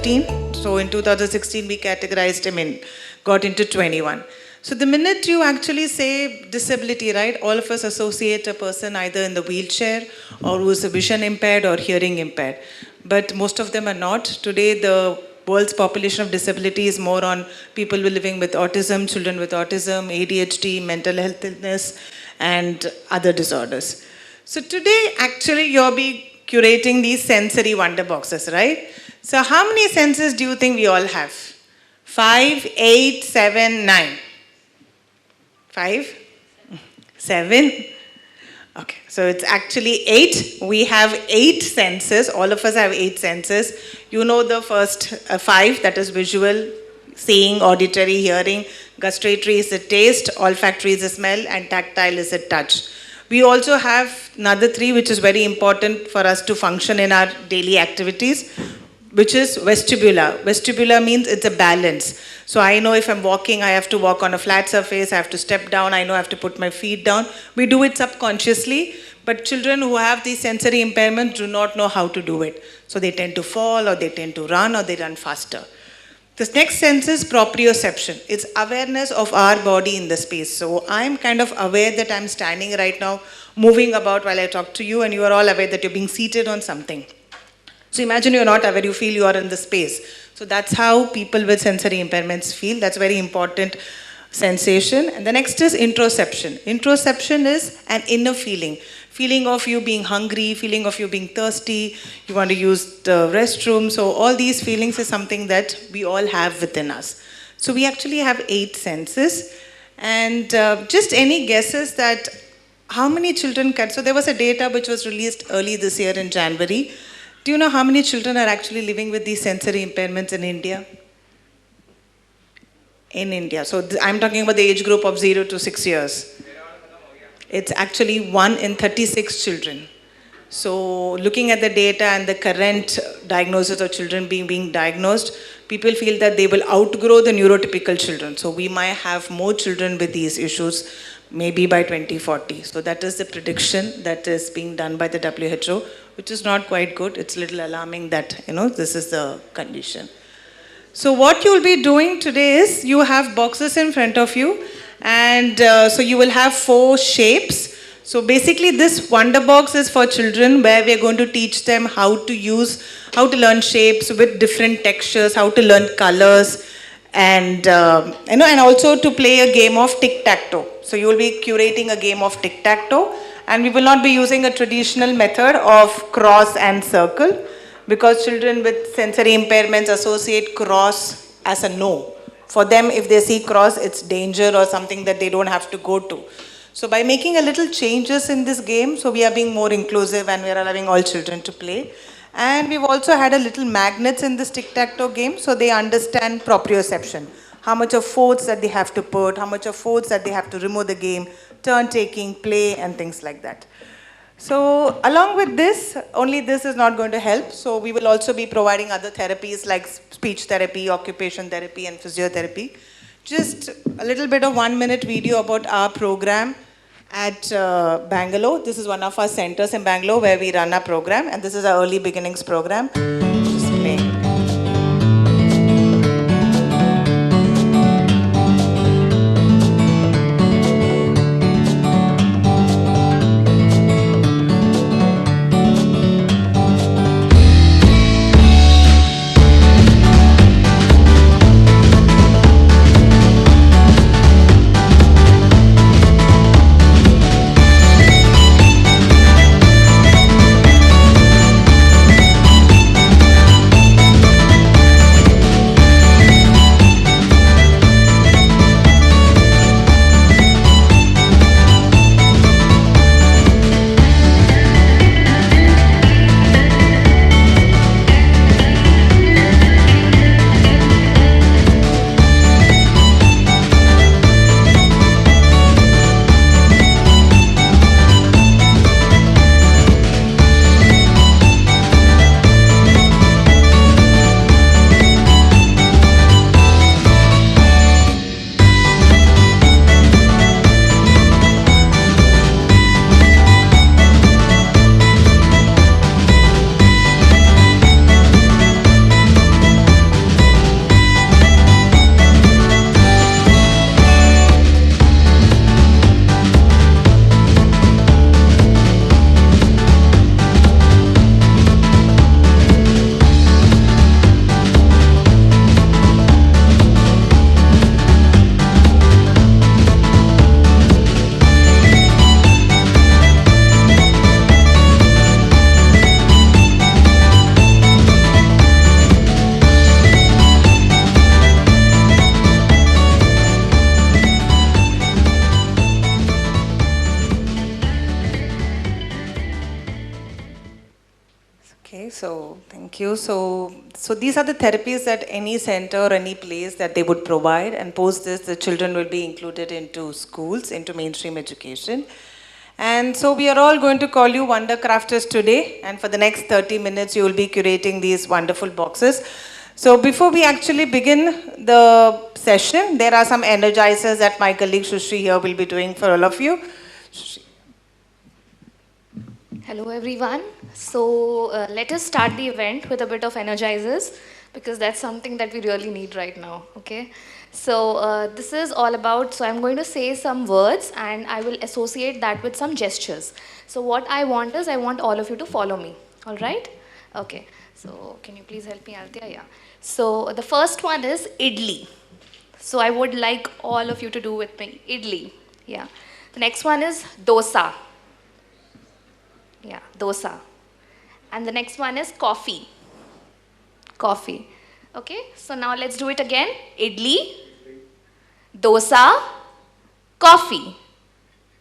15. So in 2016, we categorized him in, got into 21. So the minute you actually say disability, right, all of us associate a person either in the wheelchair or who is vision impaired or hearing impaired. But most of them are not. Today, the world's population of disability is more on people living with autism, children with autism, ADHD, mental health illness, and other disorders. So today, actually, you'll be curating these sensory wonder boxes, right? So how many senses do you think we all have? 5, 8, 7, 9. 5, 7. Okay, so it's actually 8. We have 8 senses. All of us have 8 senses. You know the first 5, that is visual, seeing, auditory, hearing. Gustatory is the taste, olfactory is the smell, and tactile is the touch. We also have another 3, which is very important for us to function in our daily activities, which is vestibular. Vestibular means it's a balance. So I know if I'm walking, I have to walk on a flat surface, I have to step down, I know I have to put my feet down. We do it subconsciously, but children who have these sensory impairments do not know how to do it. So they tend to fall, or they tend to run, or they run faster. This next sense is proprioception. It's awareness of our body in the space. So I'm kind of aware that I'm standing right now, moving about while I talk to you, and you are all aware that you're being seated on something. So imagine you're not aware, you feel you are in the space. So that's how people with sensory impairments feel. That's a very important sensation. And the next is interoception. Interoception is an inner feeling. Feeling of you being hungry, feeling of you being thirsty, you want to use the restroom. So all these feelings is something that we all have within us. So we actually have 8 senses. And just any guesses that how many children can, so there was a data which was released early this year in January. Do you know how many children are actually living with these sensory impairments in India? In India. So I'm talking about the age group of 0 to 6 years. It's actually 1 in 36 children. So looking at the data and the current diagnosis of children being diagnosed, people feel that they will outgrow the neurotypical children. So we might have more children with these issues maybe by 2040. So that is the prediction that is being done by the WHO, which is not quite good. It's a little alarming that, this is the condition. So what you will be doing today is you have boxes in front of you, and so you will have 4 shapes. So basically this wonder box is for children where we are going to teach them how to learn shapes with different textures, how to learn colors, and and also to play a game of tic-tac-toe. So you will be curating a game of tic-tac-toe, and we will not be using a traditional method of cross and circle, because children with sensory impairments associate cross as a no. For them, if they see cross, it's danger or something that they don't have to go to. So by making a little changes in this game, so we are being more inclusive and we are allowing all children to play. And we've also had a little magnets in this tic-tac-toe game, so they understand proprioception. How much of force that they have to put, how much of force that they have to remove the game, turn taking, play, and things like that. So along with this, only this is not going to help. So we will also be providing other therapies like speech therapy, occupation therapy, and physiotherapy. Just a little bit of 1-minute video about our program at Bangalore. This is one of our centers in Bangalore where we run our program, and this is our early beginnings program. Just playing. So, thank you. So these are the therapies that any center or any place that they would provide, and post this, the children will be included into schools, into mainstream education. And so we are all going to call you Wonder Crafters today, and for the next 30 minutes you will be curating these wonderful boxes. So before we actually begin the session, there are some energizers that my colleague Shushri here will be doing for all of you. Hello everyone. So let us start the event with a bit of energizers, because that's something that we really need right now, okay? So this is all about, so I'm going to say some words and I will associate that with some gestures. So what I want is, I want all of you to follow me, all right? Okay, so can you please help me, Althea? Yeah. So the first one is idli. So I would like all of you to do with me, idli, yeah. The next one is dosa. Yeah, dosa. And the next one is coffee. Coffee. Okay, so now let's do it again. Idli, dosa, coffee.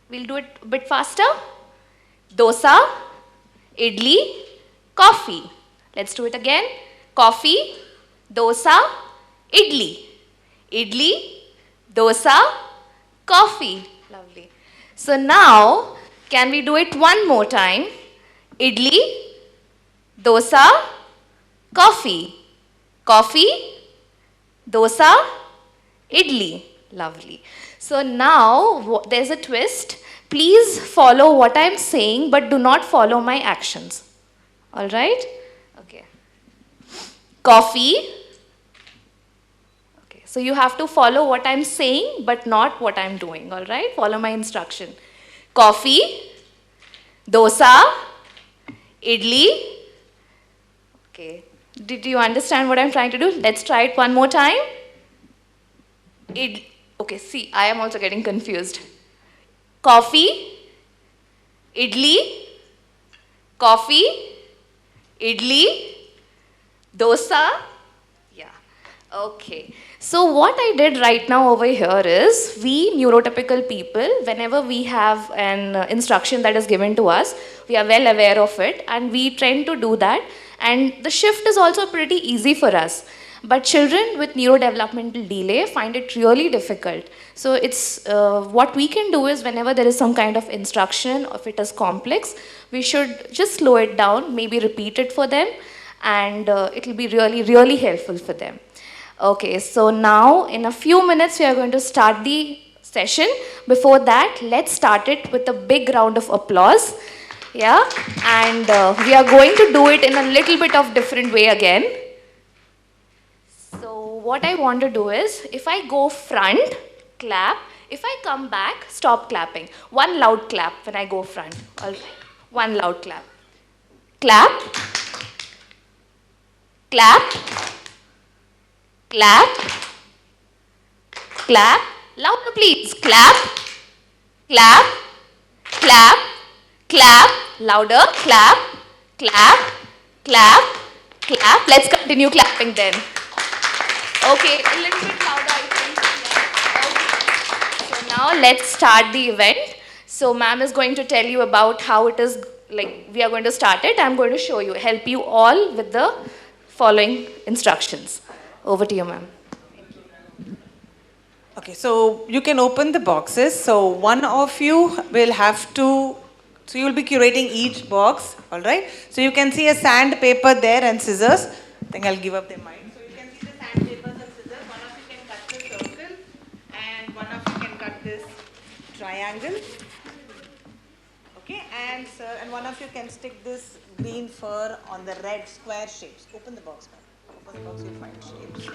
We'll do it a bit faster. Dosa, idli, coffee. Let's do it again. Coffee, dosa, idli. Idli, dosa, coffee. Lovely. So now, can we do it one more time? Idli, dosa, coffee. Coffee, dosa, idli. Lovely. So now there's a twist. Please follow what I'm saying, but do not follow my actions. All right? Okay. Coffee. Okay. So you have to follow what I'm saying, but not what I'm doing. All right? Follow my instruction. Coffee, dosa, idli. Okay. Did you understand what I'm trying to do? Let's try it one more time. Okay, see, I am also getting confused. Coffee, idli, coffee, idli, dosa. Yeah. Okay. So what I did right now over here is, we neurotypical people, whenever we have an instruction that is given to us, we are well aware of it and we tend to do that, and the shift is also pretty easy for us. But children with neurodevelopmental delay find it really difficult. So it's what we can do is, whenever there is some kind of instruction, if it is complex, we should just slow it down, maybe repeat it for them, and it will be really, really helpful for them. Okay, so now in a few minutes we are going to start the session. Before that, let's start it with a big round of applause. Yeah, and we are going to do it in a little bit of different way again. So what I want to do is, if I go front, clap. If I come back, stop clapping. One loud clap when I go front. All right, one loud clap. Clap. Clap. Clap. Clap. Louder please. Clap. Clap. Clap. Clap. Louder. Clap. Clap. Clap. Clap. Let's continue clapping then. Okay, a little bit louder I think. Yeah. Okay. So now let's start the event. So ma'am is going to tell you about how it is, like we are going to start it. I'm going to show you, help you all with the following instructions. Over to you, ma'am. Okay, so you can open the boxes. So one of you will have to, so you will be curating each box, all right? So you can see a sandpaper there and scissors. I think I'll give up the mic. So you can see the sandpapers and scissors. One of you can cut the circle and one of you can cut this triangle. Okay, and one of you can stick this green fur on the red square shapes. Open the box, ma'am. Open the box, you'll find shapes.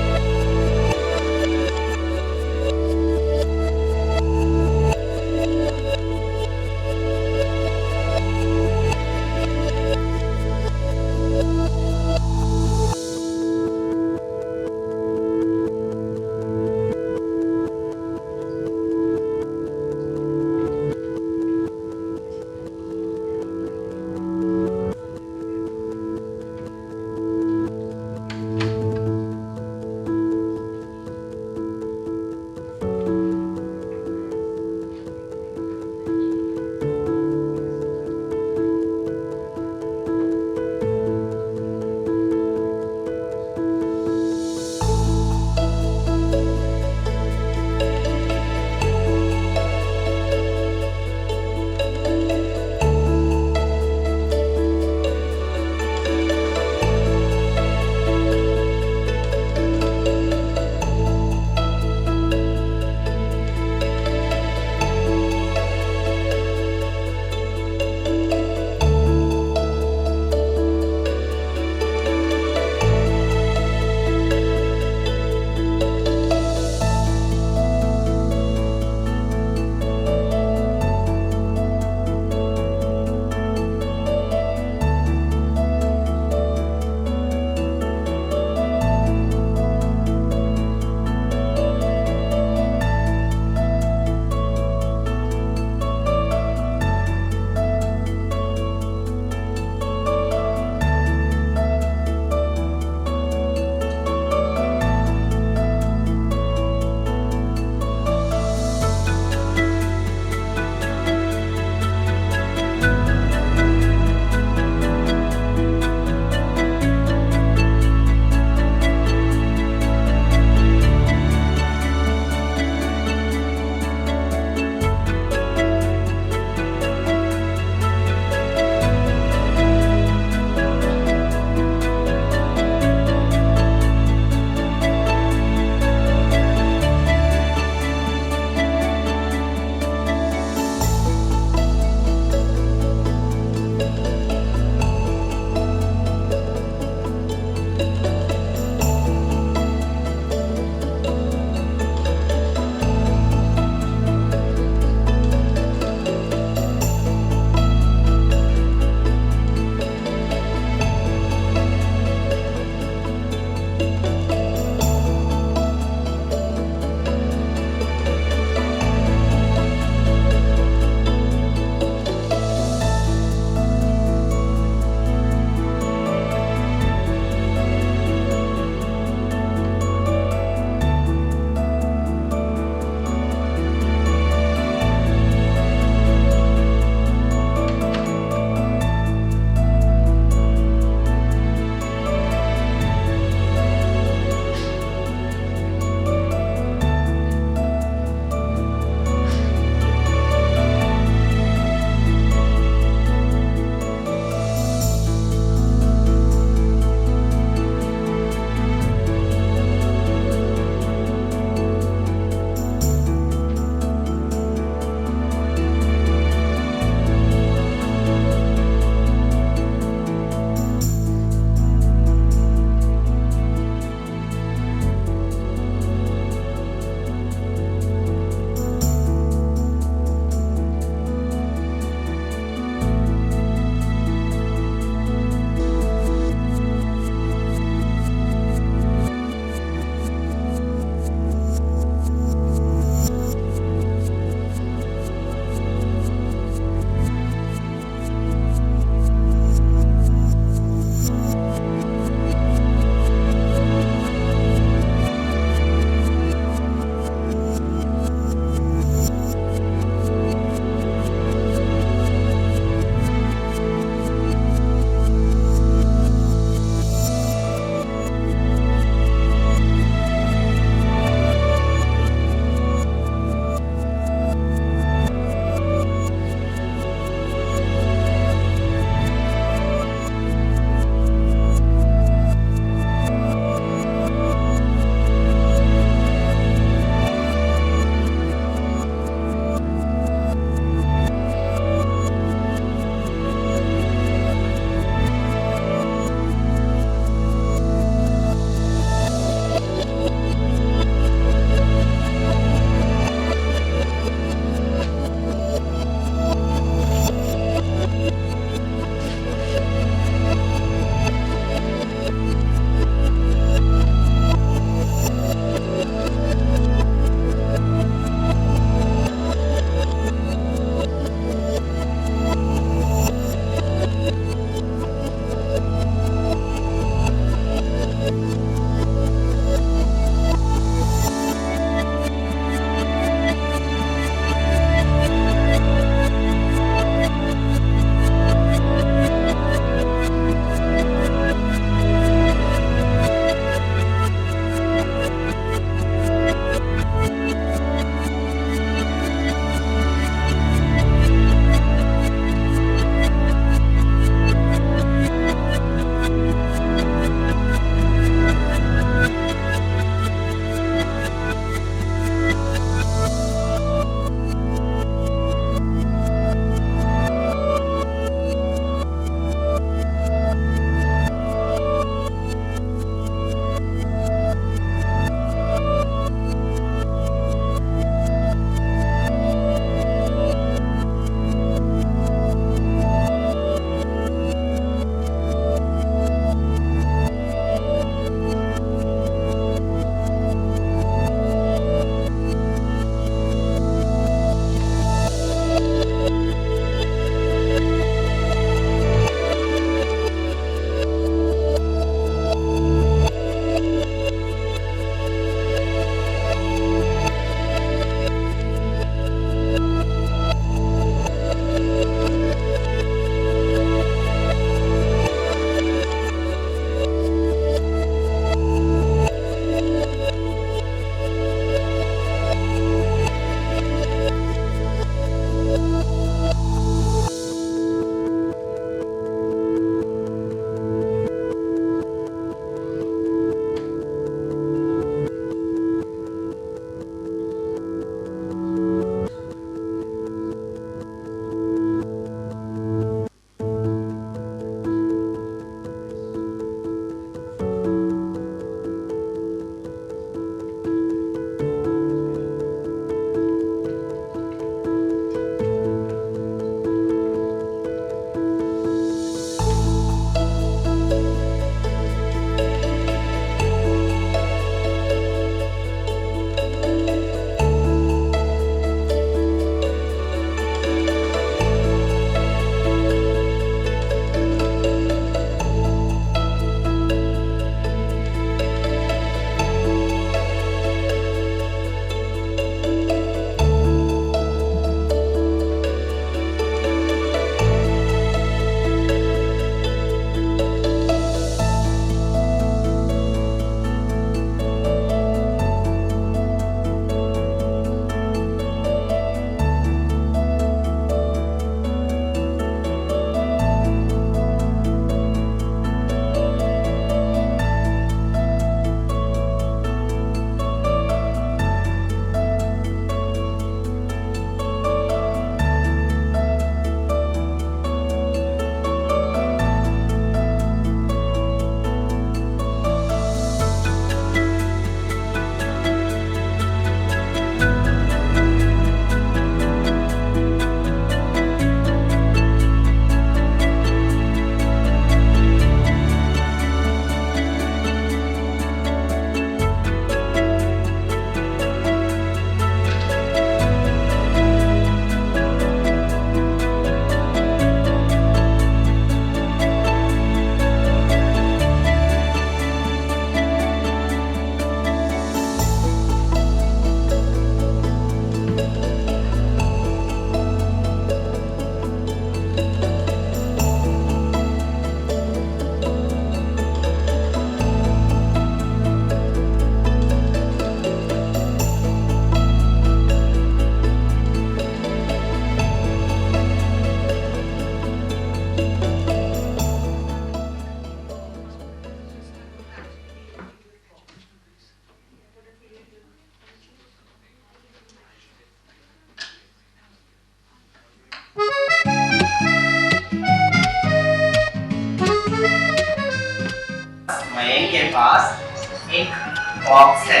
Box है,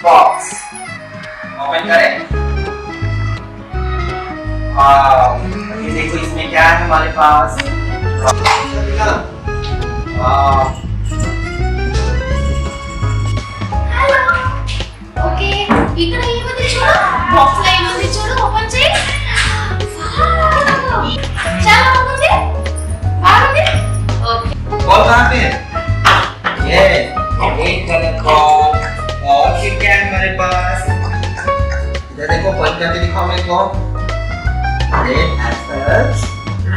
box open करें। ये देखो इसमें क्या है हमारे पास, okay ఇక్కడ ఏముంది చూడు బాక్స్ లో ఏముంది చూడు ఓపెన్ చేయి వావ్ చాలా బాగుంది బాగుంది ఓకే बॉल कहाँ पे है? ये रेड कलर बॉल। और फिर क्या है हमारे पास, इधर देखो पॉइंट करके दिखाओ मेरे को। Red apple,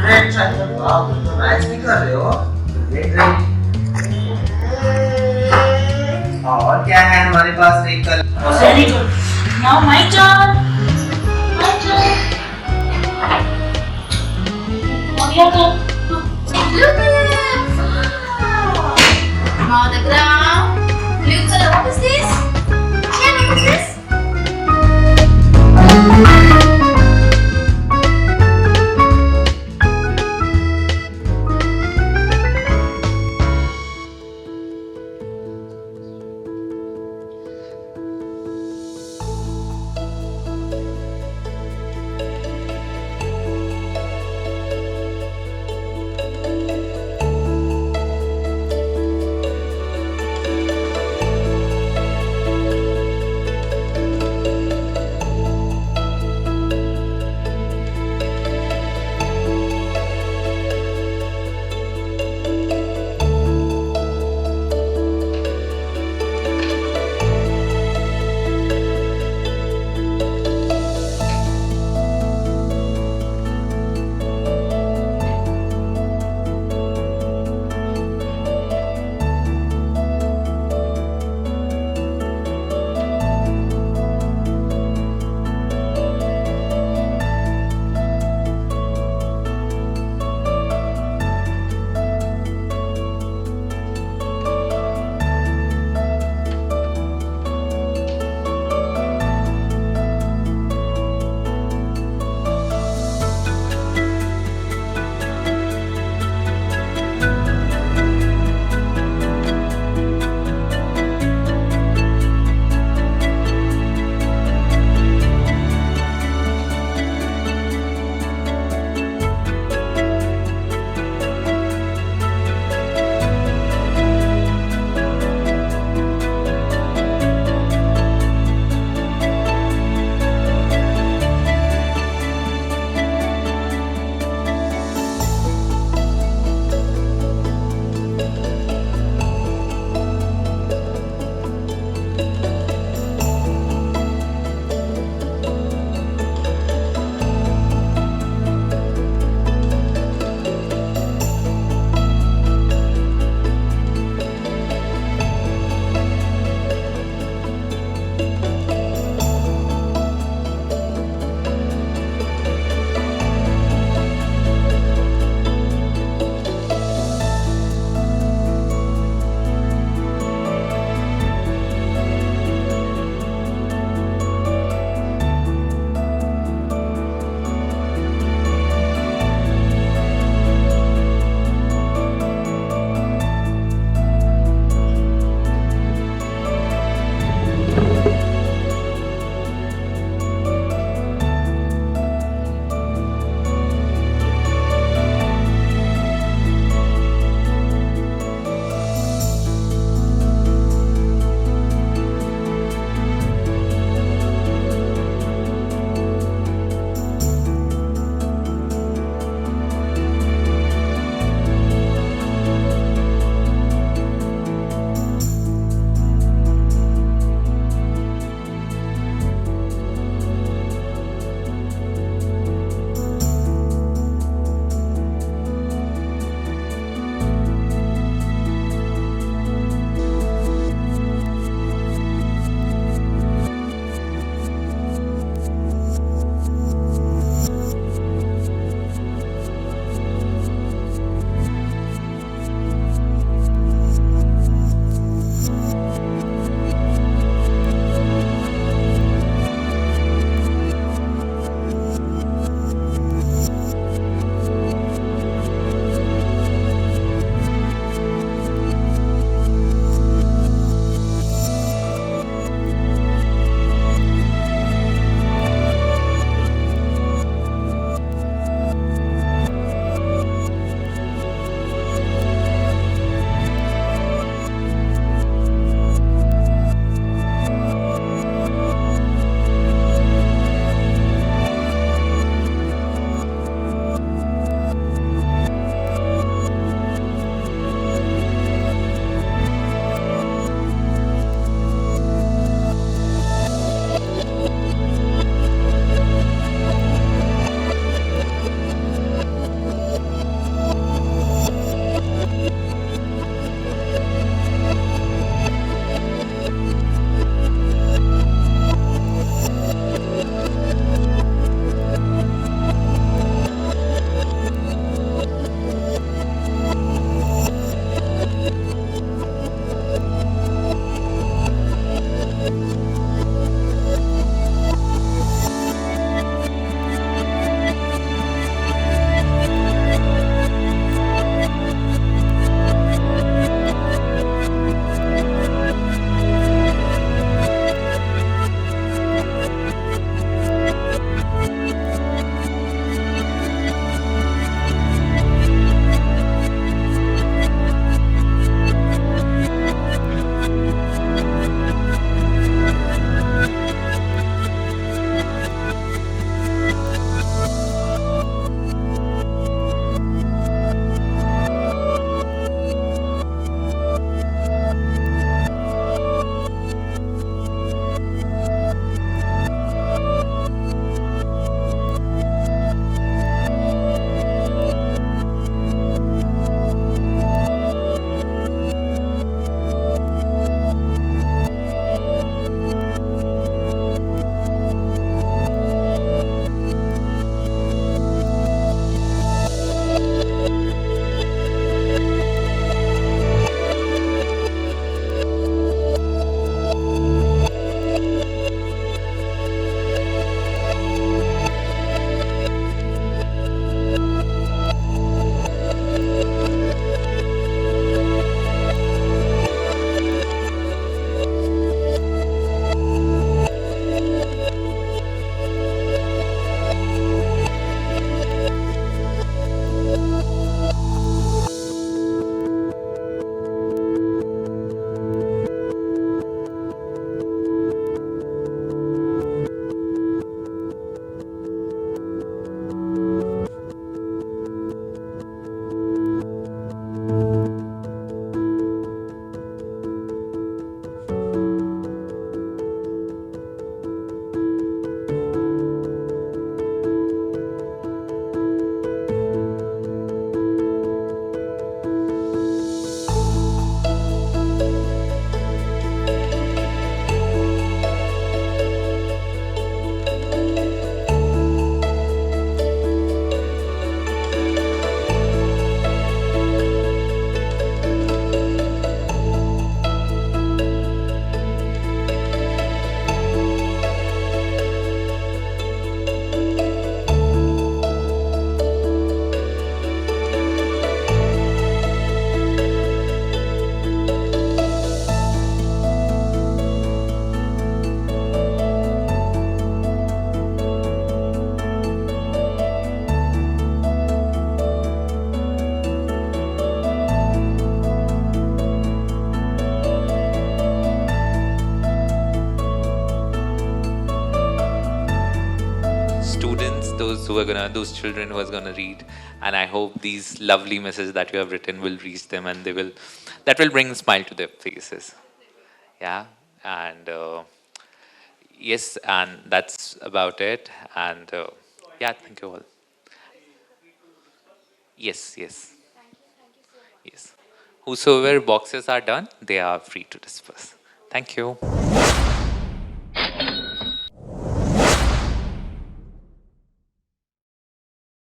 red triangle. वाह तुम तो मैच भी कर रहे हो। Red red. और क्या है हमारे पास red colour. Very good now my turn my turn और या कर look now the ground blue color what is this yeah what is this students, those children who are gonna read, and I hope these lovely messages that you have written will reach them, and that will bring a smile to their faces. Yeah, and yes, and that's about it. And yeah, thank you all. Yes, yes, yes. Whosoever boxes are done, they are free to disperse. Thank you.